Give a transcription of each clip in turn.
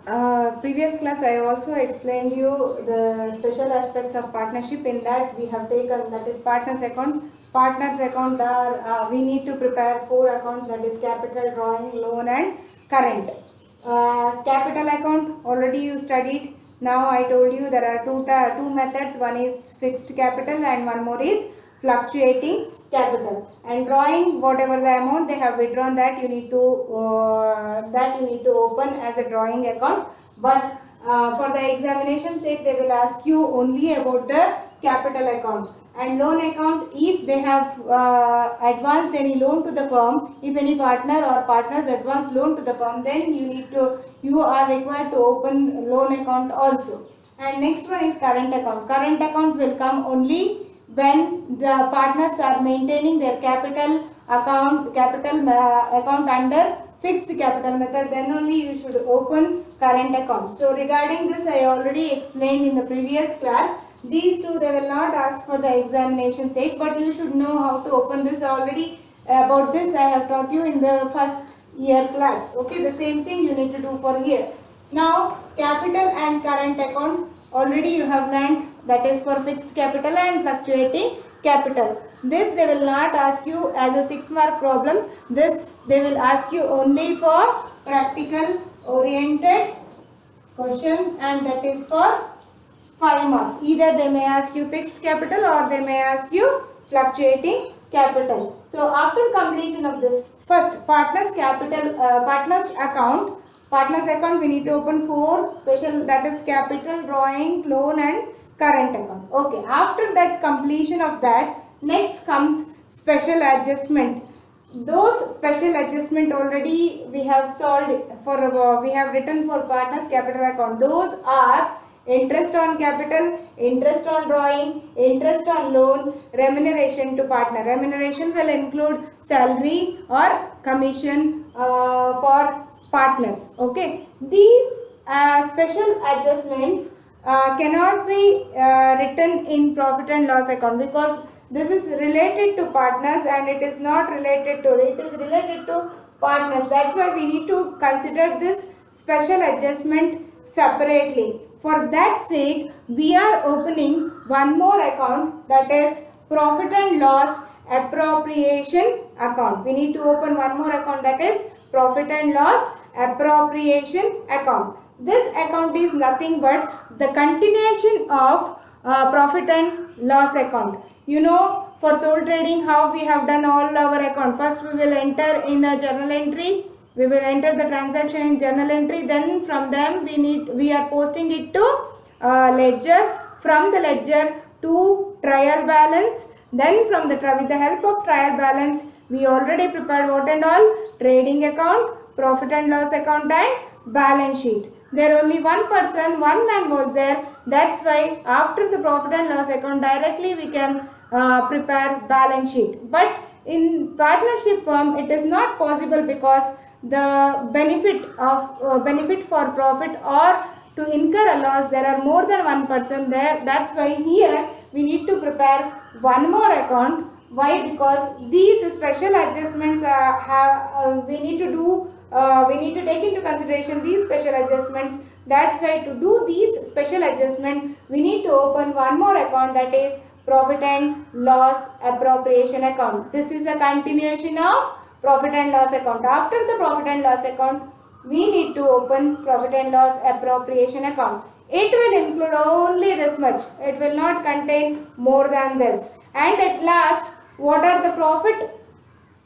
Previous class I also explained you the special aspects of partnership. In that we have taken, that is partners account. Partners account are we need to prepare four accounts, that is capital, drawing, loan and current. Capital account already you studied. Now I told you there are two methods. One is fixed capital and one more is fluctuating capital. And drawing, whatever the amount they have withdrawn, that you need to open as a drawing account. But for the examination sake, they will ask you only about the capital account. And loan account, if they have advanced any loan to the firm, if any partner or partners advanced loan to the firm, then you are required to open loan account also. And next one is current account. Current account will come only when the partners are maintaining their capital account under fixed capital method, then only you should open current account. So regarding this I already explained in the previous class. These two they will not ask for the examination sake, but you should know how to open this already. About this I have taught you in the first year class. Okay, the same thing you need to do for here. Now capital and current account already you have learned, that is for fixed capital and fluctuating capital. This they will not ask you as a 6-mark problem. This they will ask you only for practical oriented question, and that is for 5 marks. Either they may ask you fixed capital or they may ask you fluctuating capital. So after completion of this, first partners account we need to open 4 special, that is capital, drawing, loan and current account. Okay, after that completion of that, next comes special adjustment. Those special adjustment already we have solved for we have written for partners capital account. Those are interest on capital, interest on drawing, interest on loan, remuneration to partner. Remuneration will include salary or commission for partners. Okay, these special adjustments cannot be written in profit and loss account, because this is related to partners and it is not related to, it is related to partners. That's why we need to consider this special adjustment separately. For that sake, we are opening one more account, that is profit and loss appropriation account. We need to open one more account, that is profit and loss appropriation account. This account is nothing but the continuation of profit and loss account. You know, for sole trading how we have done all our account. First we will enter in a journal entry. We will enter the transaction in journal entry. Then from them we are posting it to ledger. From the ledger to trial balance. Then from the with the help of trial balance, we already prepared what and all? Trading account, profit and loss account and balance sheet. There only one person, one man was there. That's why after the profit and loss account directly we can prepare balance sheet. But in partnership firm it is not possible, because the benefit for profit or to incur a loss, there are more than one person there. That's why here we need to prepare one more account. Why? Because these special adjustments we need to do. We need to take into consideration these special adjustments. That's why to do these special adjustments, we need to open one more account, that is profit and loss appropriation account. This is a continuation of profit and loss account. After the profit and loss account, we need to open profit and loss appropriation account. It will include only this much. It will not contain more than this. And at last, what are the profit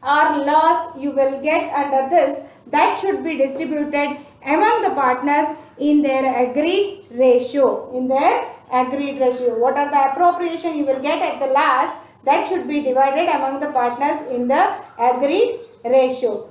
or loss you will get under this, that should be distributed among the partners in their agreed ratio. What are the appropriation you will get at the last, that should be divided among the partners in the agreed ratio.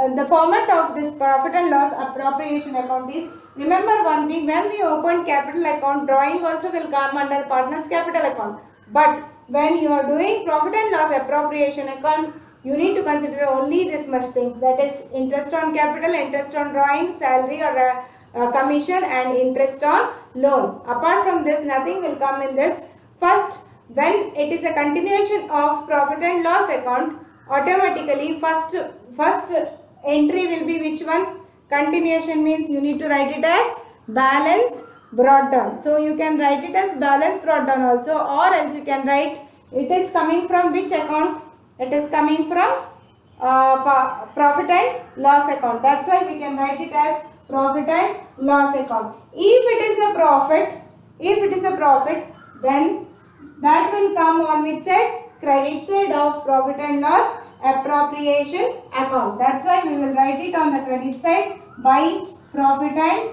The format of this profit and loss appropriation account is, remember one thing, when we open capital account, drawing also will come under partners capital account. But when you are doing profit and loss appropriation account, you need to consider only this much things, that is interest on capital, interest on drawing, salary or commission and interest on loan. Apart from this, nothing will come in this. First, when it is a continuation of profit and loss account, automatically first entry will be which one? Continuation means you need to write it as balance brought down. So you can write it as balance brought down also, or else you can write it is coming from which account? It is coming from profit and loss account. That's why we can write it as profit and loss account. If it is a profit, then that will come on which side? Credit side of profit and loss appropriation account. That's why we will write it on the credit side by profit and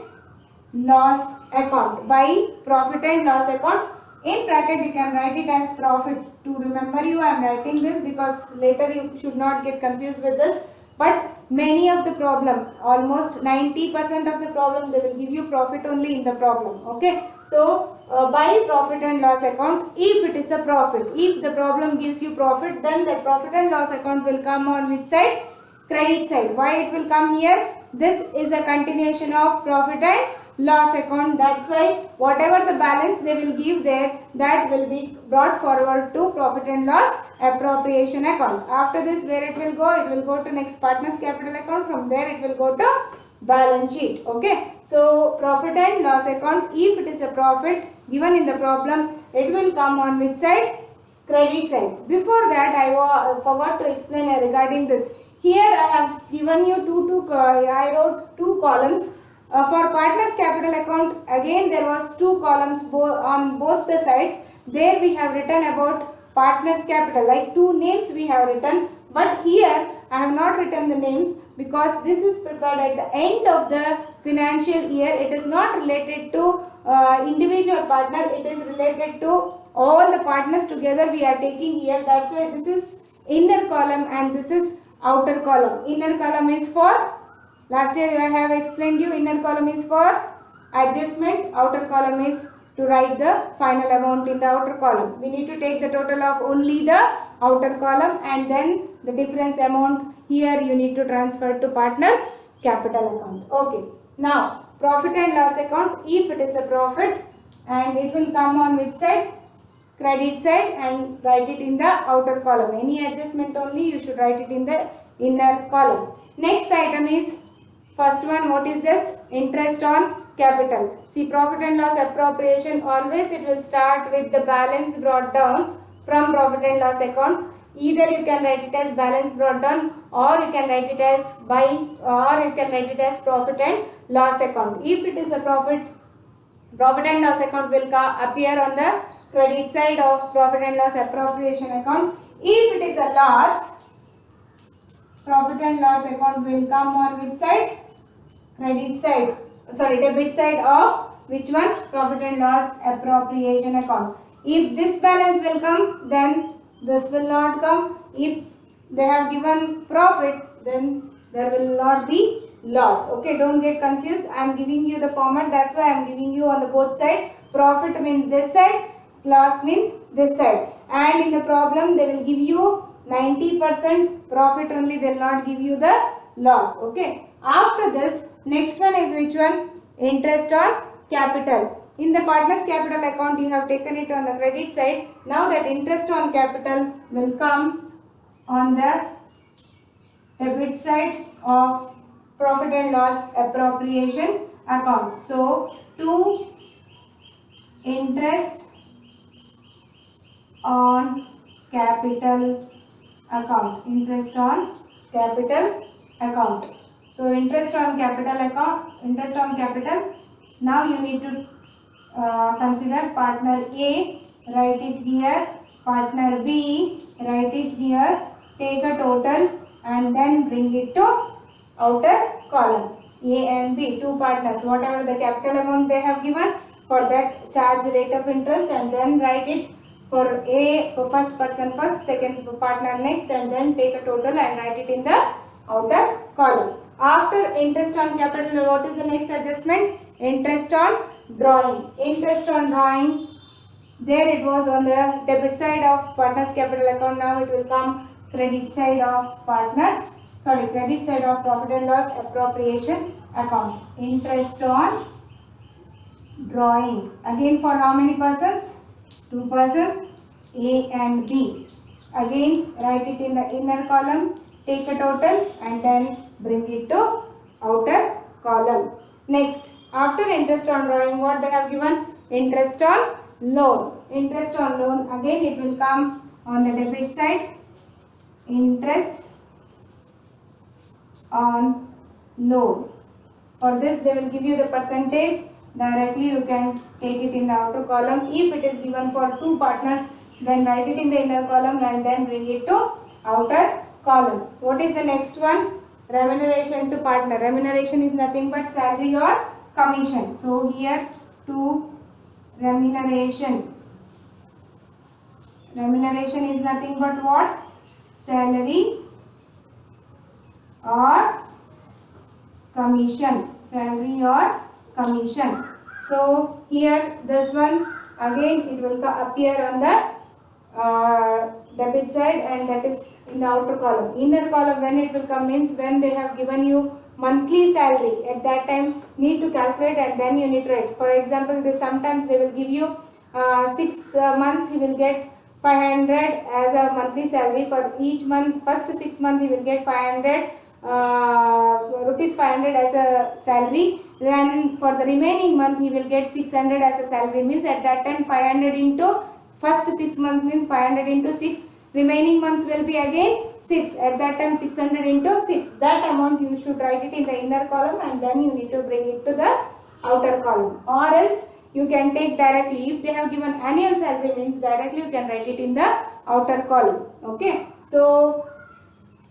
loss account. By profit and loss account. In bracket you can write it as profit. To remember you, I am writing this because later you should not get confused with this. But many of the problem, almost 90% of the problem, they will give you profit only in the problem. Okay. So by profit and loss account, if it is a profit, if the problem gives you profit, then the profit and loss account will come on which side? Credit side. Why it will come here? This is a continuation of profit and loss account. That's why whatever the balance they will give there, that will be brought forward to profit and loss appropriation account. After this, where it will go? It will go to next partners capital account. From there it will go to balance sheet. Okay. So profit and loss account, if it is a profit given in the problem, it will come on which side? Credit side. Before that, I forgot to explain regarding this. Here I have given you I wrote two columns. For partners capital account, again there was two columns on both the sides. There we have written about partners capital, like two names we have written. But here I have not written the names because this is prepared at the end of the financial year. It is not related to individual partner. It is related to all the partners together we are taking here. That's why this is inner column and this is outer column. Inner column is for, last year I have explained you, inner column is for adjustment, outer column is to write the final amount in the outer column. We need to take the total of only the outer column and then the difference amount here you need to transfer to partners capital account. Okay. Now profit and loss account, if it is a profit, and it will come on which side? Credit side, and write it in the outer column. Any adjustment only you should write it in the inner column. Next item is, first one, what is this? Interest on capital. See, profit and loss appropriation, always it will start with the balance brought down from profit and loss account. Either you can write it as balance brought down, or you can write it as profit and loss account. If it is a profit and loss account will appear on the credit side of profit and loss appropriation account. If it is a loss, profit and loss account will come on which side? Debit side of which one? Profit and loss appropriation account. If this balance will come, then this will not come. If they have given profit, then there will not be loss. Okay, don't get confused. I am giving you the format. That's why I am giving you on the both side. Profit means this side, loss means this side. And in the problem, they will give you 90% profit only. They will not give you the loss. Okay. After this, next one is which one? Interest on capital. In the partners capital account, you have taken it on the credit side. Now that interest on capital will come on the debit side of profit and loss appropriation account. So, to interest on capital account. Interest on capital account. So, interest on capital. Now you need to consider partner A, write it here, partner B, write it here, take a total and then bring it to outer column. A and B, two partners, whatever the capital amount they have given, for that charge rate of interest, and then write it for A, for first person first, second partner next, and then take a total and write it in the outer column. After interest on capital, what is the next adjustment? Interest on drawing. Interest on drawing, there it was on the debit side of partners capital account. Now it will come credit side of credit side of profit and loss appropriation account. Interest on drawing. Again, for how many persons? Two persons, A and B. Again, write it in the inner column, take a total and then bring it to outer Next, after interest on drawing, what they have given? Interest on loan. Interest on loan, again it will come on the debit side. Interest on loan. For this they will give you the percentage. Directly you can take it in the outer column. If it is given for two partners, then write it in the inner column and then bring it to outer column. What is the next one? Remuneration to partner. Remuneration is nothing but salary or commission. So here to remuneration. Remuneration is nothing but what? Salary or commission. Salary or commission. So here this one again it will appear on the debit side, and that is in the outer column. Inner column, when it will come means when they have given you monthly salary, at that time need to calculate and then you need to write. For example, sometimes they will give you 6 months he will get 500 as a monthly salary. For each month, first 6 months he will get 500 rupees 500 as a salary. Then for the remaining month he will get 600 as a salary. Means at that time 500 into first 6 months means 500 into 6. Remaining months will be again 6. At that time 600 into 6. That amount you should write it in the inner column and then you need to bring it to the outer column. Or else you can take directly. If they have given annual salary means directly you can write it in the outer column. Okay. So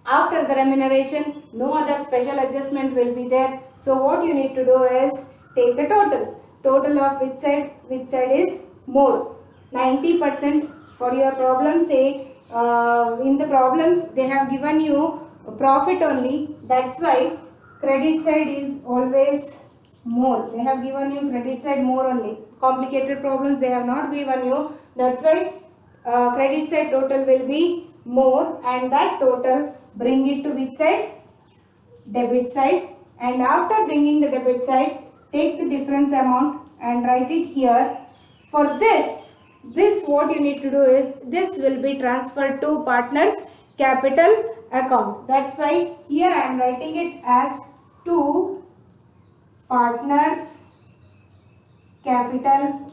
after the remuneration, no other special adjustment will be there. So what you need to do is take a total. Total of which side is more. 90% for your problem. Say in the problems they have given you profit only. That's why credit side is always more. They have given you credit side more only. Complicated problems they have not given you. That's why credit side total will be more, and that total bring it to which side? Debit side. And after bringing the debit side, take the difference amount and write it here. For this what you need to do is this will be transferred to partners capital account. That's why here I am writing it as to partners capital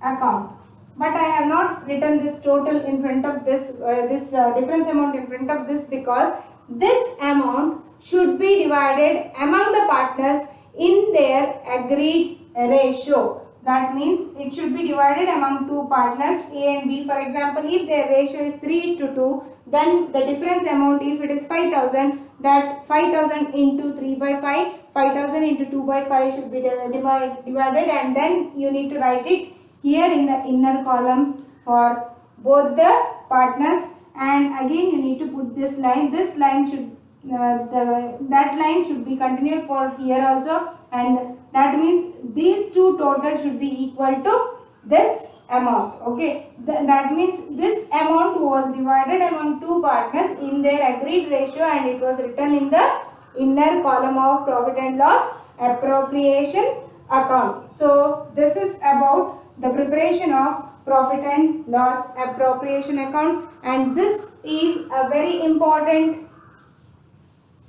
account. But I have not written this total in front of this difference amount in front of this, because this amount should be divided among the partners in their agreed ratio. That means it should be divided among two partners A and B. For example, if their ratio is 3:2, then the difference amount, if it is 5,000, that 5,000 into 3 by 5, 5,000 into 2 by 5 should be divided, and then you need to write it here in the inner column for both the partners. And again you need to put this line. This line should that line should be continued for here also, and that means these two total should be equal to this amount. Okay, that means this amount was divided among two partners in their agreed ratio, and it was written in the inner column of profit and loss appropriation account. So this is about the preparation of profit and loss appropriation account, and this is a very important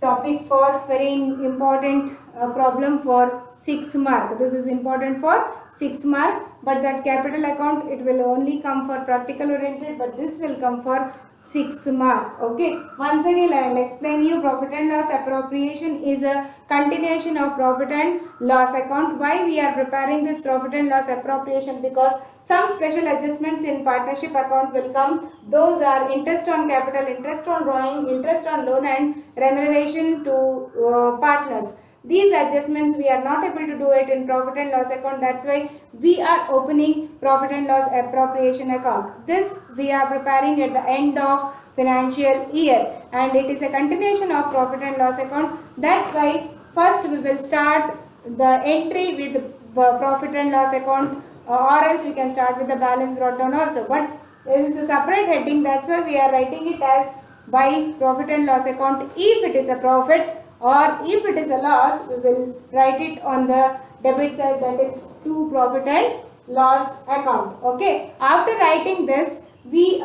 topic for very important problem for 6 mark. This is important for 6 mark, but that capital account, it will only come for practical oriented, but this will come for 6 mark. Okay, once again I will explain you. Profit and loss appropriation is a continuation of profit and loss account. Why we are preparing this profit and loss appropriation? Because some special adjustments in partnership account will come. Those are interest on capital, interest on drawing, interest on loan, and remuneration to partners. These adjustments we are not able to do it in profit and loss account. That's why we are opening profit and loss appropriation account. This we are preparing at the end of financial year, and it is a continuation of profit and loss account. That's why first we will start the entry with profit and loss account, or else we can start with the balance brought down also. But there is a separate heading. That's why we are writing it as by profit and loss account. If it is a profit or if it is a loss, we will write it on the debit side, that is to profit and loss account. Okay, after writing this, the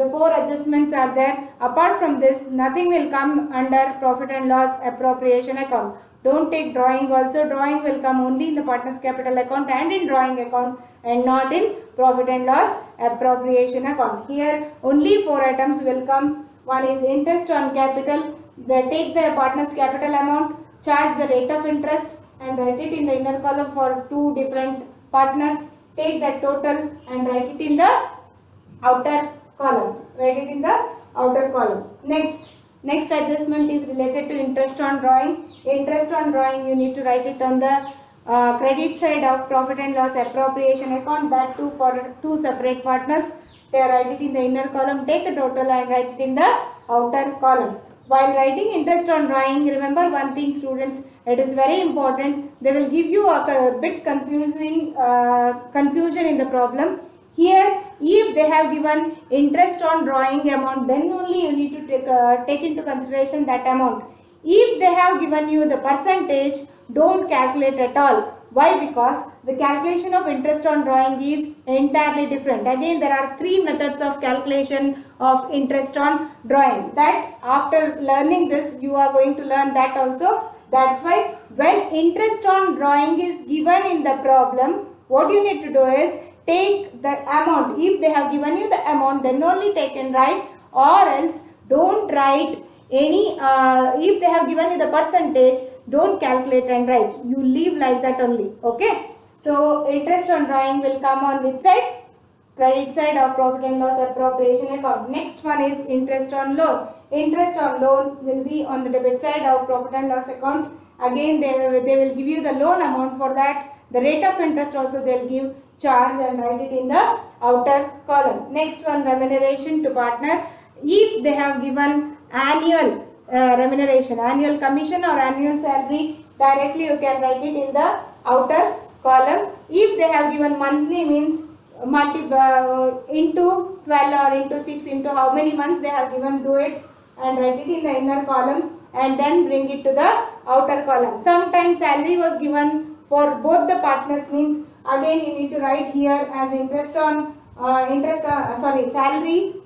4 adjustments are there. Apart from this, nothing will come under profit and loss appropriation account. Don't take drawing also. Drawing will come only in the partner's capital account and in drawing account, and not in profit and loss appropriation account. Here only 4 items will come. One is interest on capital. They take the partner's capital amount, charge the rate of interest, and write it in the inner column for 2 different partners. Take that total and write it in the outer column. Write it in the outer column. Next adjustment is related to interest on drawing. Interest on drawing, you need to write it on the credit side of profit and loss appropriation account. That too for 2 separate partners. They write it in the inner column. Take a total and write it in the outer column. While writing interest on drawing, remember one thing, students, it is very important. They will give you a bit confusion in the problem. Here, if they have given interest on drawing amount, then only you need to take into consideration that amount. If they have given you the percentage, don't calculate at all. Why? Because the calculation of interest on drawing is entirely different. Again, there are 3 methods of calculation of interest on drawing. That after learning this, you are going to learn that also. That's why when interest on drawing is given in the problem, what you need to do is take the amount. If they have given you the amount, then only take and write, or else don't write any. If they have given you the percentage, don't calculate and write. You leave like that only. Okay. So interest on drawing will come on which side? Credit side of profit and loss appropriation account. Next one is interest on loan. Interest on loan will be on the debit side of profit and loss account. Again, they will give you the loan amount for that. The rate of interest also they will give, charge and write it in the outer column. Next one, remuneration to partner. If they have given annual remuneration, annual commission or annual salary, directly you can write it in the outer column. If they have given monthly, means into 12 or into 6, into how many months they have given, do it and write it in the inner column and then bring it to the outer column. Sometimes salary was given for both the partners, means again you need to write here as interest on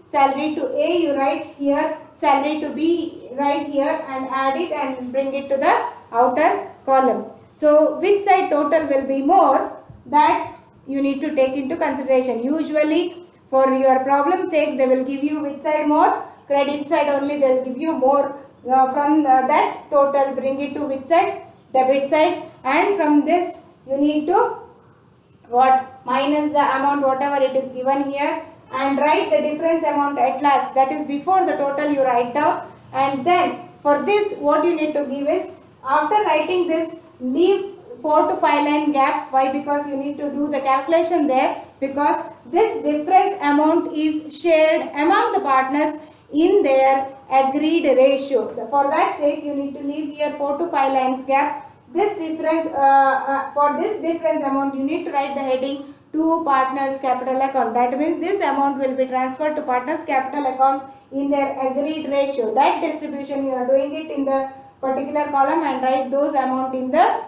salary to A you write here, salary to B write here, and add it and bring it to the outer column. So which side total will be more, that you need to take into consideration. Usually for your problem sake they will give you which side more, credit side only they will give you more. From that total bring it to which side, debit side, and from this you need to minus the amount whatever it is given here and write the difference amount at last, that is before the total you write down. And then for this what you need to give is, after writing this, leave 4 to 5 line gap. Why? Because you need to do the calculation there, because this difference amount is shared among the partners in their agreed ratio. For that sake you need to leave here 4 to 5 lines gap. This difference, for this difference amount you need to write the heading to partners capital account. That means this amount will be transferred to partners capital account in their agreed ratio. That distribution you are doing it in the particular column and write those amount in the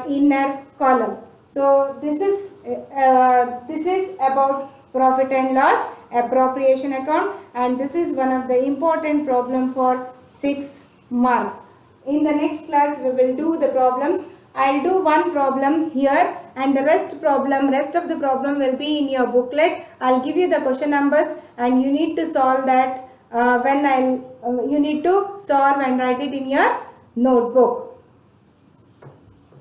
inner column. So this is about profit and loss appropriation account, and this is one of the important problem for 6 mark. In the next class we will do the problems. I'll do one problem here and the rest of the problem will be in your booklet. I'll give you the question numbers and you need to solve that you need to solve and write it in your notebook.